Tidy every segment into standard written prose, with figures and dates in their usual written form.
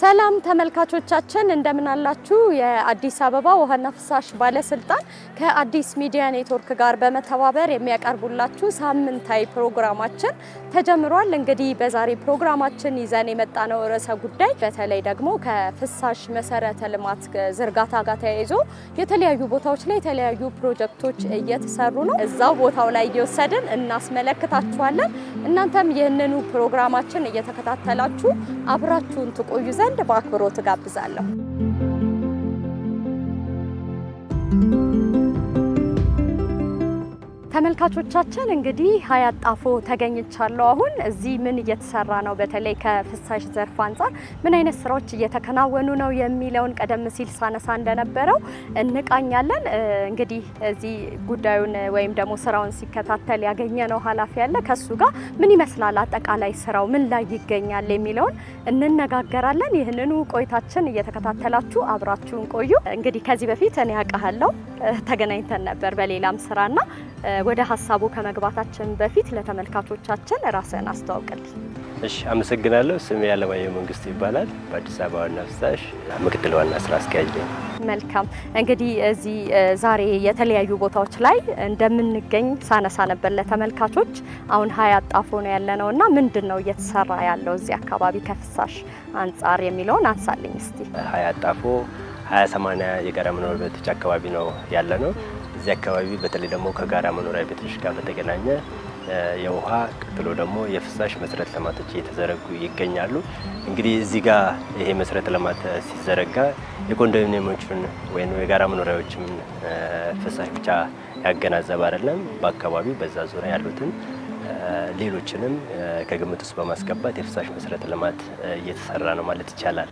ሰላም ተመልካቾቻችን እንደምን አላችሁ? የአዲስ አበባ ውሃና ፍሳሽ ባለስልጣን ከአዲስ ሚዲያ ኔትወርክ ጋር በመተባበር የሚያቀርቡላችሁ ሳምንታዊ ፕሮግራማችን ተጀምሯል። እንግዲህ በዛሬ ፕሮግራማችን ይዘን የመጣነው ርዕሰ ጉዳይ በተለይ ደግሞ ከፍሳሽ መሰረተ ልማት ዝርጋታ ጋር ተያይዞ የተለያዩ ቦታዎች ላይ የተለያዩ ፕሮጀክቶች እየተሰሩ ነው። እዛው ቦታው ላይ እየወሰድን እናስመለክታችኋለን። እናንተም ይህንኑ ፕሮግራማችን እየተከታተላችሁ አብራችሁን ትቆዩ ዘንድ በአክብሮት ጋብዛለሁ። ተመልካቾቻችን እንግዲህ ሀያት ጣፎ ተገኝቻለሁ። አሁን እዚህ ምን እየተሰራ ነው፣ በተለይ ከፍሳሽ ዘርፍ አንፃር ምን አይነት ስራዎች እየተከናወኑ ነው የሚለውን ቀደም ሲል ሳነሳ እንደነበረው እንቃኛለን። እንግዲህ እዚህ ጉዳዩን ወይም ደግሞ ስራውን ሲከታተል ያገኘነው ኃላፊ ያለ ከሱ ጋር ምን ይመስላል አጠቃላይ ስራው ምን ላይ ይገኛል የሚለውን እንነጋገራለን። ይህንኑ ቆይታችን እየተከታተላችሁ አብራችሁን ቆዩ። እንግዲህ ከዚህ በፊት እኔ አውቃለሁ ተገናኝተን ነበር በሌላም ስራና ወደ ሀሳቡ ከመግባታችን በፊት ለተመልካቾቻችን ራስን አስተዋውቅልኝ። እሺ፣ አመሰግናለሁ። ስሜ ያለማየሁ መንግስቱ ይባላል። በአዲስ አበባ ዋና ፍሳሽ ምክትል ዋና ስራ አስኪያጅ ነኝ። መልካም። እንግዲህ እዚህ ዛሬ የተለያዩ ቦታዎች ላይ እንደምንገኝ ሳነሳ ነበር ለተመልካቾች። አሁን ሀያት ጣፎ ነው ያለነውና ምንድነው እየተሰራ ያለው እዚህ አካባቢ ከፍሳሽ አንፃር የሚለውን አንሳልኝ እስቲ። ሀያት ጣፎ 20/80 የጋራ መኖሪያ ቤቶች አካባቢ ነው ያለነው። እዚህ አካባቢ በተለይ ደግሞ ከጋራ መኖሪያ ቤቶች ጋር በተገናኘ የውሃ ቀጥሎ ደግሞ የፍሳሽ መሰረተ ልማቶች እየተዘረጉ ይገኛሉ። እንግዲህ እዚህ ጋር ይሄ መሰረተ ልማት ሲዘረጋ የኮንዶሚኒየሞችን ወይም የጋራ መኖሪያዎችን ፍሳሽ ብቻ ያገናዘበ አይደለም። በአካባቢው በዛ ዙሪያ ያሉትን ሌሎችንም ከግምት ውስጥ በማስገባት የፍሳሽ መሰረተ ልማት እየተሰራ ነው ማለት ይቻላል።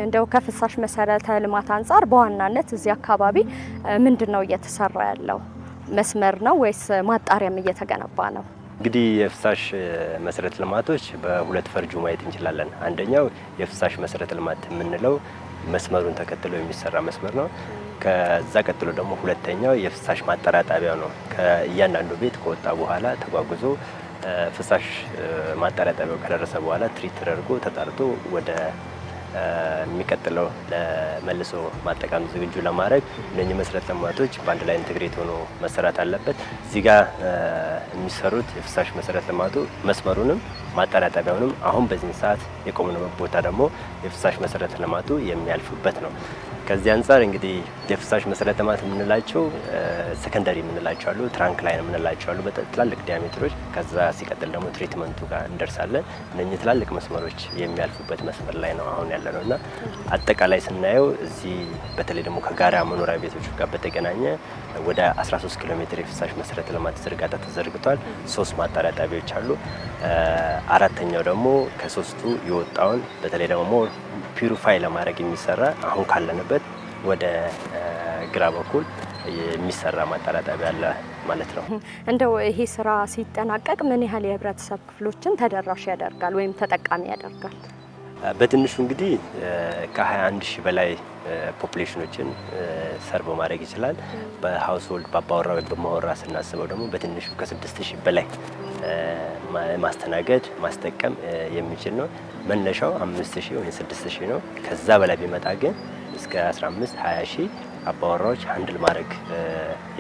እንደው ከፍሳሽ መሰረተ ልማት አንፃር በዋናነት እዚህ አካባቢ ምንድነው እየተሰራ ያለው? መስመር ነው ወይስ ማጣሪያም እየተገነባ ነው? እንግዲህ የፍሳሽ መሰረተ ልማቶች በሁለት ፈርጁ ማየት እንችላለን። አንደኛው የፍሳሽ መሰረተ ልማት የምንለው መስመሩን ተከትሎ የሚሰራ መስመር ነው። ከዛ ቀጥሎ ደግሞ ሁለተኛው የፍሳሽ ማጠራጠቢያው ነው። ከእያንዳንዱ ቤት ከወጣ በኋላ ተጓጉዞ ፍሳሽ ማጠራጠቢያው ከደረሰ በኋላ ትሪት ተደርጎ ተጣርቶ ወደ የሚቀጥለው ለመልሶ ማጠቃም ዝግጁ ለማድረግ እነኚህ መሰረተ ልማቶች በአንድ ላይ ኢንቴግሬት ሆኖ መሰራት አለበት። እዚህ ጋር የሚሰሩት የፍሳሽ መሰረተ ልማቱ መስመሩንም ማጠራጠቢያውንም አሁን በዚህ ሰዓት የቆምንበት ቦታ ደግሞ የፍሳሽ መሰረተ ልማቱ የሚያልፍበት ነው። ከዚህ አንፃር እንግዲህ የፍሳሽ መሰረተ ልማት የምንላቸው ሰከንደሪ የምንላቸው አሉ፣ ትራንክ ላይን የምንላቸው አሉ በትላልቅ ዲያሜትሮች። ከዛ ሲቀጥል ደግሞ ትሪትመንቱ ጋር እንደርሳለን። እነኚህ ትላልቅ መስመሮች የሚያልፉበት መስመር ላይ ነው አሁን ያለነውና አጠቃላይ ስናየው እዚህ በተለይ ደግሞ ከጋራ መኖሪያ ቤቶች ጋር በተገናኘ ወደ 13 ኪሎ ሜትር የፍሳሽ መሰረተ ልማት ዝርጋታ ተዘርግቷል። 3 ማጣሪያጣቢያዎች አሉ። አራተኛው ደግሞ ከሶስቱ የወጣውን በተለይ ደግሞ ፒዩሪፋይ ለማድረግ የሚሰራ አሁን ካለንበት ወደ ግራ በኩል የሚሰራ ማጣሪያጣቢያ አለ ማለት ነው። እንደው ይሄ ስራ ሲጠናቀቅ ምን ያህል የህብረተሰብ ክፍሎችን ተደራሽ ያደርጋል ወይም ተጠቃሚ ያደርጋል? በትንሹ እንግዲህ ከ21 ሺህ በላይ ፖፑሌሽኖችን ሰርቭ ማድረግ ይችላል። በሃውስሆልድ በአባወራ ወይ በማወራ ስናስበው ደግሞ በትንሹ ከ6000 በላይ ማስተናገድ ማስጠቀም የሚችል ነው። መነሻው 5000 ወይ 6000 ነው። ከዛ በላይ ቢመጣ ግን እስከ 15-20 ሺህ አባወራዎች ሃንድል ማድረግ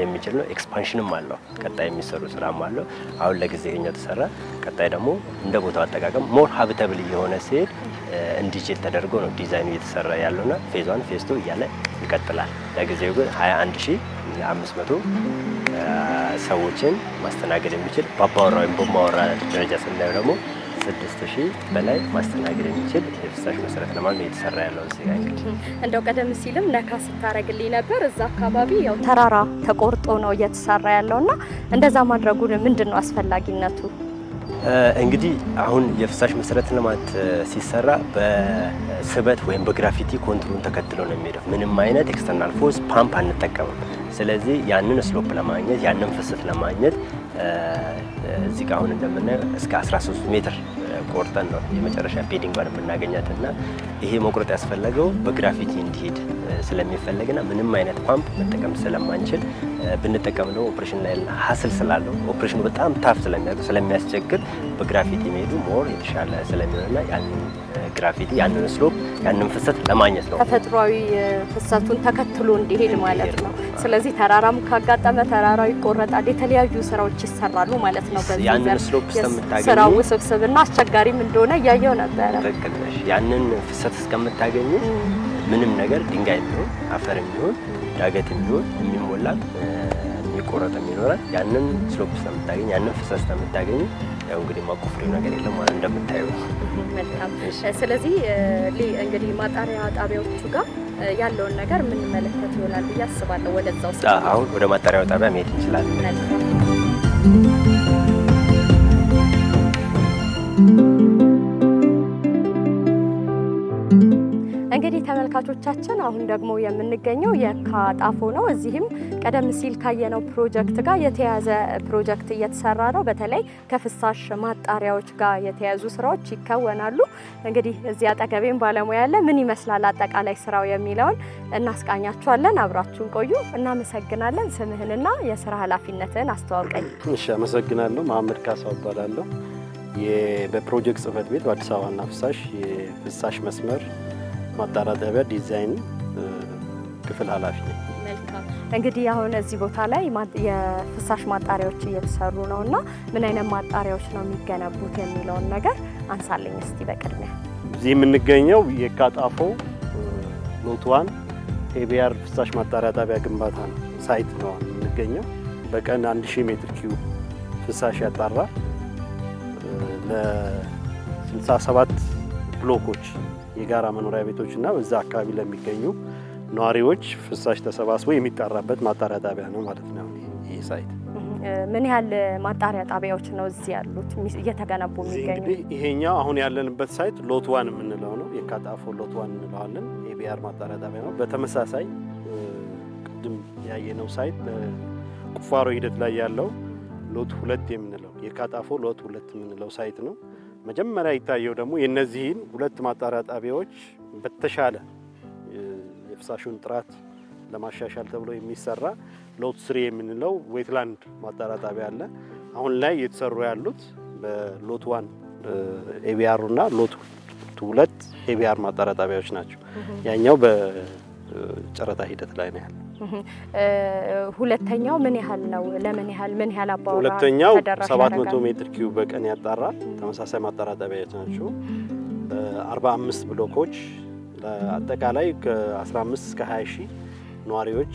የሚችል ነው። ኤክስፓንሽንም አለው። ቀጣይ የሚሰሩ ስራም አለው። አሁን ለጊዜው ተሰራ። ቀጣይ ደግሞ እንደ ቦታው አጠቃቀም ሞር ሀቢታብል የሆነ ሲሄድ እንዲችል ተደርጎ ነው ዲዛይኑ እየተሰራ ያለውና ፌዝ 1 ፌዝ 2 እያለ ይቀጥላል። ለጊዜው ግን 21500 ሰዎችን ማስተናገድ የሚችል በአባወራ ወይም በማወራ ደረጃ ስናየው ደግሞ 6000 በላይ ማስተናገድ የሚችል የፍሳሽ መሰረተ ልማት ነው እየተሰራ ያለው እዚህ ጋር። እንግዲህ እንደው ቀደም ሲልም ነካ ስታረግልኝ ነበር እዛ አካባቢ ያው ተራራ ተቆርጦ ነው እየተሰራ ያለውና እንደዛ ማድረጉ ምንድነው አስፈላጊነቱ? እንግዲህ አሁን የፍሳሽ መሰረተ ልማት ሲሰራ በስበት ወይም በግራፊቲ ኮንትሮል ተከትሎ ነው የሚሄደው። ምንም አይነት ኤክስተርናል ፎርስ ፓምፕ አንጠቀምም። ስለዚህ ያንን ስሎፕ ለማግኘት ያንን ፍሰት ለማግኘት እዚህ ጋር አሁን እንደምናየው እስከ 13 ሜትር ቆርጠን ነው የመጨረሻ ቤዲንጓን የምናገኛትና ይሄ መቁረጥ ያስፈለገው በግራፊቲ እንዲሄድ ስለሚፈልግና ምንም አይነት ፓምፕ መጠቀም ስለማንችል ብንጠቀም ነው ኦፕሬሽን ላይ ሀስል ስላለው ኦፕሬሽኑ በጣም ታፍ ስለሚያስቸግር በግራፊቲ መሄዱ ሞር የተሻለ ስለሚሆንና ያንን ግራፊቲ ያንን ስሎፕ ያንን ፍሰት ለማግኘት ነው። ተፈጥሯዊ ፍሰቱን ተከትሎ እንዲሄድ ማለት ነው። ስለዚህ ተራራም ካጋጠመ ተራራው ይቆረጣል፣ የተለያዩ ስራዎች ይሰራሉ ማለት ነው። በዚህ ያንን ስሎፕ እስከምታገኙ ስራው ውስብስብና አስቸጋሪም እንደሆነ እያየው ነበር። ትክክል ነሽ። ያንን ፍሰት እስከምታገኙ ምንም ነገር ድንጋይ ቢሆን አፈር ቢሆን ዳገት ቢሆን የሚሞላ የሚቆረጥ የሚኖራል። ያንን ስሎፕ እስከምታገኙ ያንን ፍሰት እስከምታገኙ ያው እንግዲህ ማቆፍሪው ነገር የለም ማለት እንደምታዩ። መልካም። ስለዚህ እንግዲህ ማጣሪያ ጣቢያዎቹ ጋር ያለውን ነገር የምንመለከት ይሆናል ብዬ አስባለሁ። ወደዛው አሁን ወደ ማጣሪያው ጣቢያ መሄድ እንችላለን። እንግዲህ ተመልካቾቻችን አሁን ደግሞ የምንገኘው የካ ጣፎ ነው። እዚህም ቀደም ሲል ካየነው ፕሮጀክት ጋር የተያያዘ ፕሮጀክት እየተሰራ ነው። በተለይ ከፍሳሽ ማጣሪያዎች ጋር የተያያዙ ስራዎች ይከወናሉ። እንግዲህ እዚህ አጠገቤም ባለሙያ ያለ ምን ይመስላል አጠቃላይ ስራው የሚለውን እናስቃኛችኋለን። አብራችሁን ቆዩ። እናመሰግናለን። ስምህንና የስራ ኃላፊነትን አስተዋውቀኝ። እሺ፣ አመሰግናለሁ። መሐመድ ካሳው እባላለሁ። በፕሮጀክት ጽህፈት ቤት በአዲስ አበባና ፍሳሽ የፍሳሽ መስመር ማጣሪያ ጣቢያ ዲዛይን ክፍል ኃላፊ ነኝ። መልካም። እንግዲህ አሁን እዚህ ቦታ ላይ የፍሳሽ ማጣሪያዎች እየተሰሩ ነውና ምን አይነት ማጣሪያዎች ነው የሚገነቡት የሚለውን ነገር አንሳለኝ እስቲ በቅድሚያ። እዚህ የምንገኘው የካ ጣፎ ሎት 1 ኤቢአር ፍሳሽ ማጣሪያ ጣቢያ ግንባታ ነው ሳይት ነው የምንገኘው። በቀን 1000 ሜትር ኪዩብ ፍሳሽ ያጣራል። ለ67 ብሎኮች የጋራ መኖሪያ ቤቶችና በዛ አካባቢ ለሚገኙ ነዋሪዎች ፍሳሽ ተሰባስቦ የሚጣራበት ማጣሪያ ጣቢያ ነው ማለት ነው ይህ ሳይት። ምን ያህል ማጣሪያ ጣቢያዎች ነው እዚህ ያሉት እየተገነቡ የሚገኙ? እንግዲህ ይሄኛው አሁን ያለንበት ሳይት ሎት 1 የምንለው ነው። የካ ጣፎ ሎት 1 እንለዋለን። ኤቢአር ማጣሪያ ጣቢያ ነው። በተመሳሳይ ቅድም ያየነው ሳይት በቁፋሮ ሂደት ላይ ያለው ሎት 2 የምንለው የካ ጣፎ ሎት 2 የምንለው ሳይት ነው። መጀመሪያ ይታየው ደግሞ የነዚህን ሁለት ማጣሪያ ጣቢያዎች በተሻለ የፍሳሹን ጥራት ለማሻሻል ተብሎ የሚሰራ ሎት 3 የምንለው ዌትላንድ ማጣሪያ ጣቢያ አለ። አሁን ላይ የተሰሩ ያሉት በሎት 1 ኤቢአር እና ሎት 2 ኤቢአር ማጣሪያ ጣቢያዎች ናቸው። ያኛው በጨረታ ሂደት ላይ ነው ያለው። ሁለተኛው ምን ያህል ነው? ለምን ያህል ምን ያህል አባወራ? ሁለተኛው 700 ሜትር ኪዩብ በቀን ያጣራል። ተመሳሳይ ማጣሪያ ጣቢያዎች ናቸው። 45 ብሎኮች ለአጠቃላይ ከ15 እስከ 20 ሺህ ነዋሪዎች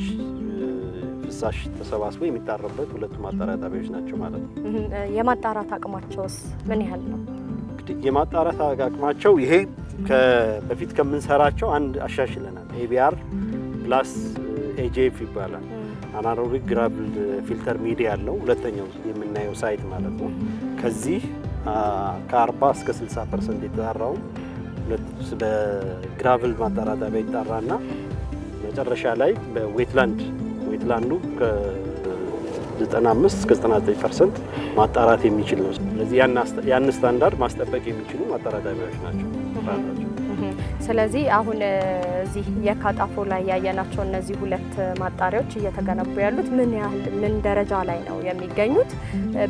ፍሳሽ ተሰባስቦ የሚጣራበት ሁለቱ ማጣሪያ ጣቢያዎች ናቸው ማለት ነው። የማጣራት አቅማቸውስ ምን ያህል ነው? የማጣራት አቅማቸው ይሄ በፊት ከምንሰራቸው አንድ አሻሽለናል። ኤቢአር ፕላስ ኤጂኤፍ ይባላል። አናሮቢክ ግራቭል ፊልተር ሚዲያ ያለው ሁለተኛው የምናየው ሳይት ማለት ነው። ከዚህ ከ40 እስከ 60% የተጣራው በግራቭል ማጣሪያ ጣቢያ ይጣራና መጨረሻ ላይ በዌትላንዱ ከ95 እስከ 99% ማጣራት የሚችል ነው። ስለዚህ ያን ስታንዳርድ ማስጠበቅ የሚችሉ ማጣሪያ ጣቢያዎች ናቸው። ስለዚህ አሁን እዚህ የካ ጣፎ ላይ ያየናቸው እነዚህ ሁለት ማጣሪያዎች እየተገነቡ ያሉት ምን ደረጃ ላይ ነው የሚገኙት?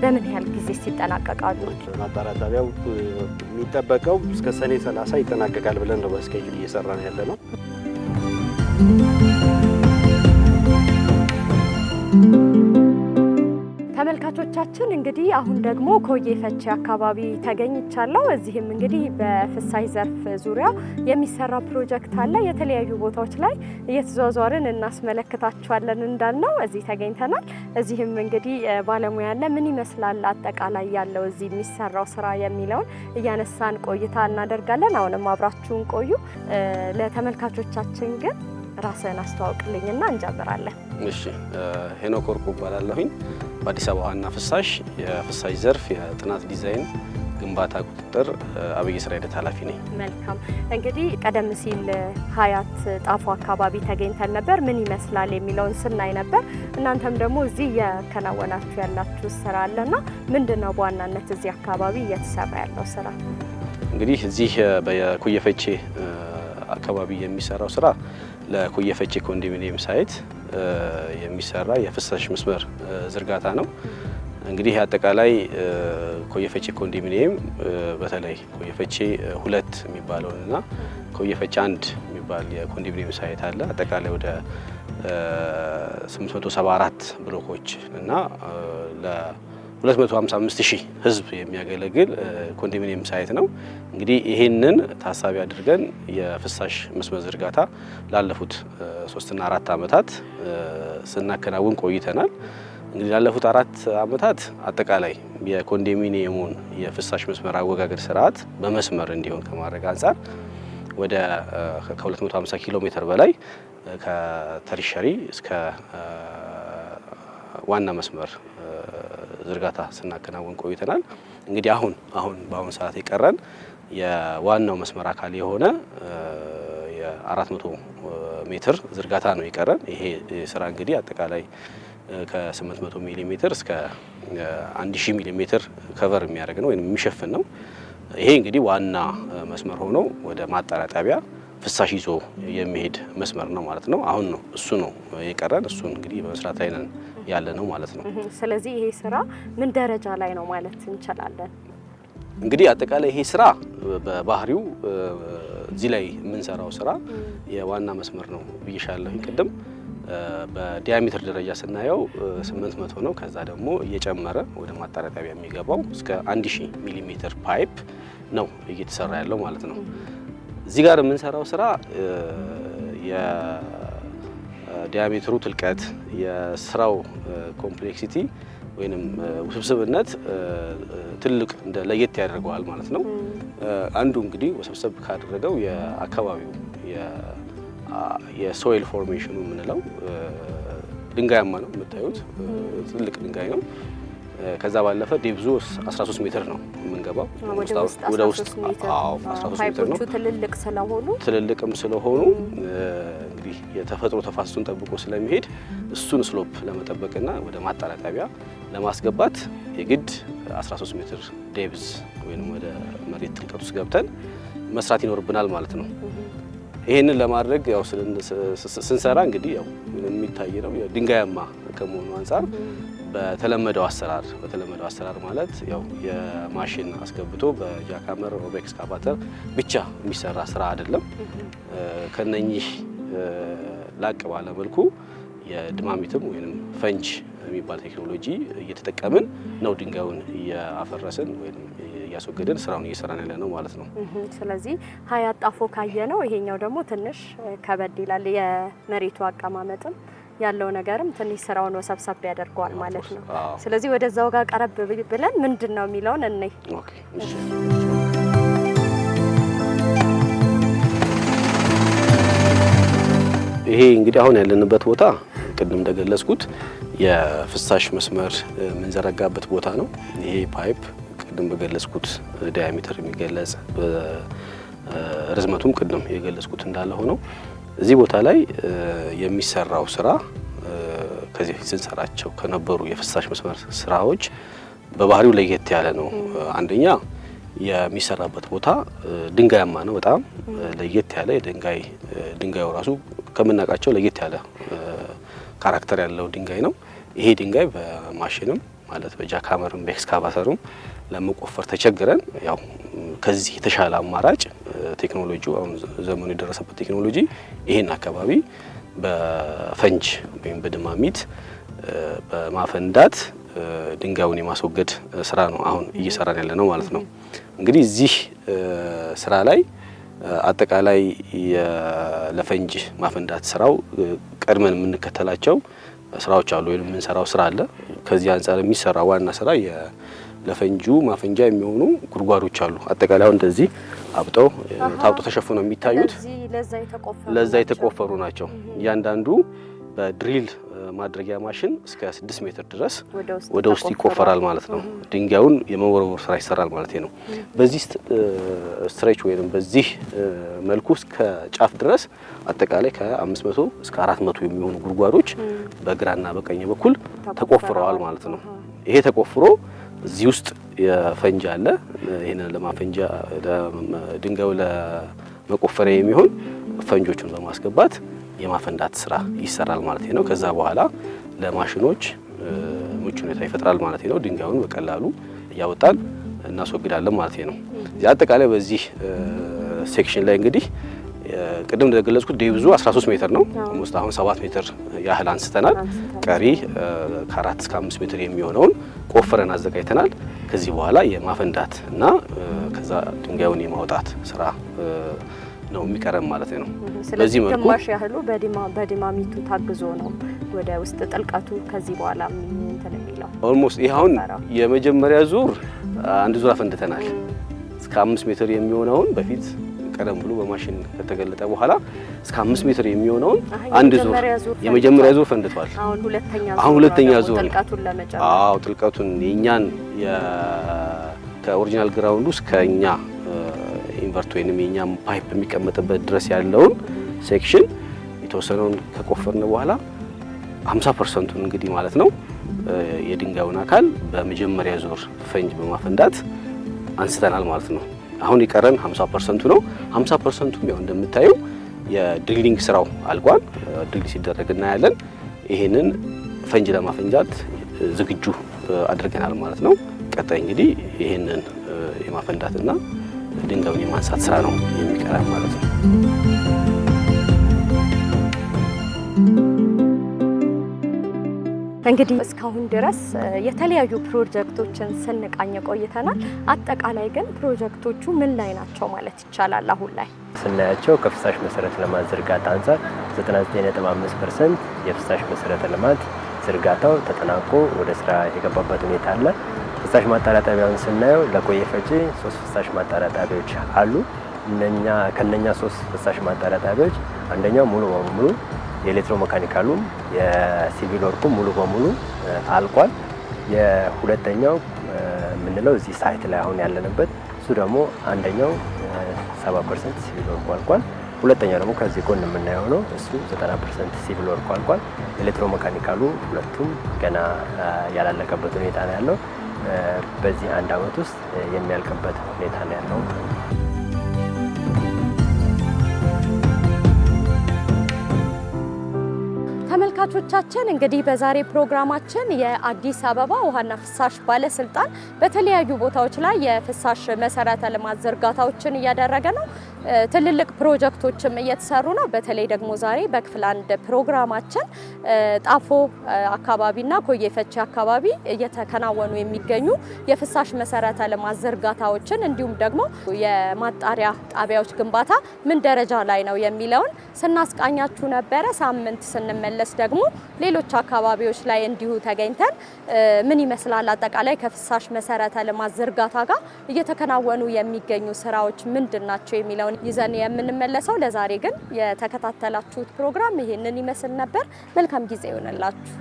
በምን ያህል ጊዜ ይጠናቀቃሉ? ማጣሪያ ጣቢያው የሚጠበቀው እስከ ሰኔ 30 ይጠናቀቃል ብለን ነው በስኬጁል እየሰራን ያለ ነው። ተመልካቾቻችን እንግዲህ አሁን ደግሞ ኮዬ ፈቼ አካባቢ ተገኝቻለሁ። እዚህም እንግዲህ በፍሳሽ ዘርፍ ዙሪያ የሚሰራ ፕሮጀክት አለ። የተለያዩ ቦታዎች ላይ እየተዘዋወርን እናስመለክታችኋለን እንዳልነው እዚህ ተገኝተናል። እዚህም እንግዲህ ባለሙያ አለ። ምን ይመስላል አጠቃላይ ያለው እዚህ የሚሰራው ስራ የሚለውን እያነሳን ቆይታ እናደርጋለን። አሁንም አብራችሁን ቆዩ። ለተመልካቾቻችን ግን ራስህን አስተዋውቅልኝና እንጀምራለን። እሺ፣ ሄኖክ ወርቁ እባላለሁኝ። በአዲስ አበባ ዋና ፍሳሽ የፍሳሽ ዘርፍ የጥናት ዲዛይን ግንባታ ቁጥጥር አብይ ስራ ሂደት ኃላፊ ነኝ። መልካም። እንግዲህ ቀደም ሲል ሀያት ጣፎ አካባቢ ተገኝተን ነበር። ምን ይመስላል የሚለውን ስናይ ነበር። እናንተም ደግሞ እዚህ እያከናወናችሁ ያላችሁ ስራ አለና ምንድነው በዋናነት እዚህ አካባቢ እየተሰራ ያለው ስራ? እንግዲህ እዚህ በኮዬ ፈቼ አካባቢ የሚሰራው ስራ ለኮዬ ፈቼ ኮንዶሚኒየም ሳይት የሚሰራ የፍሳሽ መስመር ዝርጋታ ነው። እንግዲህ አጠቃላይ ኮዬ ፈቼ ኮንዶሚኒየም በተለይ ኮዬ ፈቼ 2 የሚባለውንና ኮየፈቻ አንድ የሚባል የኮንዶሚኒየም ሳይት አለ። አጠቃላይ ወደ 874 ብሎኮች እና ለ255000 ህዝብ የሚያገለግል ኮንዶሚኒየም ሳይት ነው። እንግዲህ ይሄንን ታሳቢ አድርገን የፍሳሽ መስመር ዝርጋታ ላለፉት 3 እና 4 ዓመታት ስናከናውን ቆይተናል። እንግዲህ ላለፉት 4 ዓመታት አጠቃላይ የኮንዶሚኒየሙን የፍሳሽ መስመር አወጋገድ ስርዓት በመስመር እንዲሆን ከማድረግ አንፃር ወደ ከ250 ኪሎ ሜትር በላይ ከተሪሸሪ እስከ ዋና መስመር ዝርጋታ ስናከናውን ቆይተናል። እንግዲህ በአሁን ሰዓት የቀረን የዋናው መስመር አካል የሆነ የ400 ሜትር ዝርጋታ ነው የቀረን። ይሄ ስራ እንግዲህ አጠቃላይ ከ800 ሚሊ ሜትር እስከ 1000 ሚሊ ሜትር ከቨር የሚያደርግ ነው ወይም የሚሸፍን ነው። ይሄ እንግዲህ ዋና መስመር ሆኖ ወደ ማጣሪያ ጣቢያ ፍሳሽ ይዞ የሚሄድ መስመር ነው ማለት ነው። አሁን ነው እሱ ነው የቀረን። እሱን እንግዲህ በመስራት ላይ ነን ያለ ነው ማለት ነው። ስለዚህ ይሄ ስራ ምን ደረጃ ላይ ነው ማለት እንችላለን? እንግዲህ አጠቃላይ ይሄ ስራ በባህሪው እዚህ ላይ የምንሰራው ስራ የዋና መስመር ነው ብዬሻለሁኝ ቅድም። በዲያሜትር ደረጃ ስናየው 800 ነው። ከዛ ደግሞ እየጨመረ ወደ ማጣሪያ ጣቢያ የሚገባው እስከ 1000 ሚሊ ሜትር ፓይፕ ነው እየተሰራ ያለው ማለት ነው። እዚህ ጋር የምንሰራው ስራ የዲያሜትሩ ትልቀት፣ የስራው ኮምፕሌክሲቲ ወይንም ውስብስብነት ትልቅ እንደ ለየት ያደርገዋል ማለት ነው። አንዱ እንግዲህ ውስብስብ ካደረገው የአካባቢው የሶይል ፎርሜሽኑ የምንለው ድንጋያማ ነው የምታዩት፣ ትልቅ ድንጋይ ነው። ከዛ ባለፈ ዴብዙ 13 ሜትር ነው የምንገባው ወደ ውስጥ። አዎ 13 ሜትር ነው። ትልልቅም ስለሆኑ እንግዲህ የተፈጥሮ ተፋሰሱን ጠብቆ ስለሚሄድ እሱን ስሎፕ ለመጠበቅና ወደ ማጣሪያ ጣቢያ ለማስገባት የግድ 13 ሜትር ዴብዝ ወይም ወደ መሬት ጥልቀት ውስጥ ገብተን መስራት ይኖርብናል ማለት ነው። ይሄንን ለማድረግ ያው ስንሰራ እንግዲህ ያው የሚታይ ነው ድንጋያማ ከመሆኑ አንፃር በተለመደው አሰራር ማለት ያው የማሽን አስገብቶ በጃካመር ኦር በኤክስካቫተር ብቻ የሚሰራ ስራ አይደለም። ከነኚህ ላቅ ባለ መልኩ የድማሚትም ወይንም ፈንጅ የሚባል ቴክኖሎጂ እየተጠቀምን ነው ድንጋዩን እያፈረስን ወይም እያስወገድን ስራውን እየሰራን ያለ ነው ማለት ነው። ስለዚህ ሀያት ጣፎ ካየ ነው ይሄኛው ደግሞ ትንሽ ከበድ ይላል። የመሬቱ አቀማመጥም ያለው ነገርም ትንሽ ስራውን ወሰብሰብ ያደርገዋል ማለት ነው። ስለዚህ ወደዛው ጋር ቀረብ ብለን ምንድነው የሚለውን እንይ። ኦኬ እሺ። ይሄ እንግዲህ አሁን ያለንበት ቦታ ቅድም እንደገለጽኩት የፍሳሽ መስመር የምንዘረጋበት ቦታ ነው። ይሄ ፓይፕ ቅድም በገለጽኩት ዲያሜትር የሚገለጽ ርዝመቱም ቅድም የገለጽኩት እንዳለ ሆኖ እዚህ ቦታ ላይ የሚሰራው ስራ ከዚህ በፊት ስንሰራቸው ከነበሩ የፍሳሽ መስመር ስራዎች በባህሪው ለየት ያለ ነው። አንደኛ የሚሰራበት ቦታ ድንጋያማ ነው። በጣም ለየት ያለ ድንጋዩ ራሱ ከምናውቃቸው ለየት ያለ ካራክተር ያለው ድንጋይ ነው። ይሄ ድንጋይ በማሽንም ማለት በጃካመርም በኤክስካቫተርም ለመቆፈር ተቸግረን ያው ከዚህ የተሻለ አማራጭ ቴክኖሎጂው አሁን ዘመኑ የደረሰበት ቴክኖሎጂ ይሄን አካባቢ በፈንጅ ወይም በድማሚት በማፈንዳት ድንጋዩን የማስወገድ ስራ ነው አሁን እየሰራን ያለ ነው ማለት ነው። እንግዲህ እዚህ ስራ ላይ አጠቃላይ ለፈንጅ ማፈንዳት ስራው ቀድመን የምንከተላቸው ስራዎች አሉ ወይም የምንሰራው ስራ አለ። ከዚህ አንፃር የሚሰራ ዋና ስራ ለፈንጁ ማፈንጃ የሚሆኑ ጉድጓዶች አሉ። አጠቃላይ አሁን እንደዚህ አብጠው ታውጦ ተሸፍነው የሚታዩት ለዛ የተቆፈሩ ናቸው። እያንዳንዱ በድሪል ማድረጊያ ማሽን እስከ 6 ሜትር ድረስ ወደ ውስጥ ይቆፈራል ማለት ነው። ድንጋዩን የመወርወር ስራ ይሰራል ማለት ነው። በዚህ ስትሬች ወይም በዚህ መልኩ እስከ ጫፍ ድረስ አጠቃላይ ከ500 እስከ 400 የሚሆኑ ጉድጓዶች በግራና በቀኝ በኩል ተቆፍረዋል ማለት ነው። ይሄ ተቆፍሮ እዚህ ውስጥ የፈንጅ አለ። ይሄንን ለማፈንጃ ድንጋዩ ለመቆፈሪያ የሚሆን ፈንጆቹን በማስገባት የማፈንዳት ስራ ይሰራል ማለት ነው። ከዛ በኋላ ለማሽኖች ምቹ ሁኔታ ይፈጥራል ማለት ነው። ድንጋዩን በቀላሉ እያወጣን እናስወግዳለን ማለት ነው። አጠቃላይ በዚህ ሴክሽን ላይ እንግዲህ ቅድም እንደገለጽኩት ዴብዙ 13 ሜትር ነው። ኦልሞስት አሁን 7 ሜትር ያህል አንስተናል። ቀሪ ከ4 እስከ 5 ሜትር የሚሆነውን ቆፍረን አዘጋጅተናል። ከዚህ በኋላ የማፈንዳት እና ከዛ ድንጋዩን የማውጣት ስራ ነው የሚቀረም ማለት ነው። ስለዚህ ግማሽ ያህሉ በዲማሚቱ ታግዞ ነው ወደ ውስጥ ጥልቀቱ ከዚህ በኋላ እንትን የሚለው ኦልሞስት ይሄ አሁን የመጀመሪያ ዙር አንድ ዙር አፈንድተናል። እስከ 5 ሜትር የሚሆነውን በፊት ቀደም ብሎ በማሽን ከተገለጠ በኋላ እስከ 5 ሜትር የሚሆነውን አንድ ዙር የመጀመሪያ ዙር ፈንድቷል። አሁን ሁለተኛ ዙር ጥልቀቱን ለመጨመር ጥልቀቱን የኛን ከኦሪጂናል ግራውንዱ እስከኛ ኢንቨርት ወይንም የኛ ፓይፕ የሚቀመጥበት ድረስ ያለውን ሴክሽን የተወሰነውን ከቆፈርን በኋላ 50% እንግዲህ ማለት ነው የድንጋዩን አካል በመጀመሪያ ዙር ፈንጅ በማፈንዳት አንስተናል ማለት ነው። አሁን ይቀረን 50% ነው። 50% ያው እንደምታዩ የድሪሊንግ ስራው አልቋል። ድሪል ሲደረግ እናያለን። ይሄንን ፈንጅ ለማፈንጃት ዝግጁ አድርገናል ማለት ነው። ቀጣይ እንግዲህ ይሄንን የማፈንዳትና ድንጋዩን የማንሳት ስራ ነው የሚቀረን ማለት ነው። እንግዲህ እስካሁን ድረስ የተለያዩ ፕሮጀክቶችን ስንቃኝ ቆይተናል። አጠቃላይ ግን ፕሮጀክቶቹ ምን ላይ ናቸው ማለት ይቻላል? አሁን ላይ ስናያቸው ከፍሳሽ መሰረተ ልማት ዝርጋታ አንጻር 99.5% የፍሳሽ መሰረተ ልማት ዝርጋታው ተጠናቆ ወደ ስራ የገባበት ሁኔታ አለ። ፍሳሽ ማጣሪያ ጣቢያውን ስናየው ለኮየ ፈጬ 3 ፍሳሽ ማጣሪያ ጣቢያዎች አሉ። ከነኛ 3 ፍሳሽ ማጣሪያ ጣቢያዎች አንደኛው ሙሉ በሙሉ የኤሌክትሮ ሜካኒካሉም የሲቪል ወርኩም ሙሉ በሙሉ አልቋል። የሁለተኛው የምንለው እዚህ ሳይት ላይ አሁን ያለንበት እሱ ደግሞ አንደኛው 70% ሲቪል ወርኩ አልቋል። ሁለተኛው ደግሞ ከዚህ ጎን የምናየው ነው። እሱ 90% ሲቪል ወርኩ አልቋል። ኤሌክትሮ ሜካኒካሉ ሁለቱም ገና ያላለቀበት ሁኔታ ነው ያለው። በዚህ አንድ አመት ውስጥ የሚያልቅበት ሁኔታ ነው ያለው። ተመልካቾቻችን እንግዲህ በዛሬ ፕሮግራማችን የአዲስ አበባ ውሃና ፍሳሽ ባለስልጣን በተለያዩ ቦታዎች ላይ የፍሳሽ መሰረተ ልማት ዝርጋታዎችን እያደረገ ነው። ትልልቅ ፕሮጀክቶችም እየተሰሩ ነው። በተለይ ደግሞ ዛሬ በክፍል 1 ፕሮግራማችን ጣፎ አካባቢና ኮየ ፈጬ አካባቢ እየተከናወኑ የሚገኙ የፍሳሽ መሰረተ ልማት ዝርጋታዎችን እንዲሁም ደግሞ የማጣሪያ ጣቢያዎች ግንባታ ምን ደረጃ ላይ ነው የሚለውን ስናስቃኛችሁ ነበረ። ሳምንት ስንመለስ ደግሞ ሌሎች አካባቢዎች ላይ እንዲሁ ተገኝተን ምን ይመስላል አጠቃላይ ከፍሳሽ መሰረተ ልማት ዝርጋታ ጋር እየተከናወኑ የሚገኙ ስራዎች ምንድናቸው የሚለውን ይዘን የምንመለሰው። ለዛሬ ግን የተከታተላችሁት ፕሮግራም ይሄንን ይመስል ነበር። መልካም ጊዜ ይሆንላችሁ።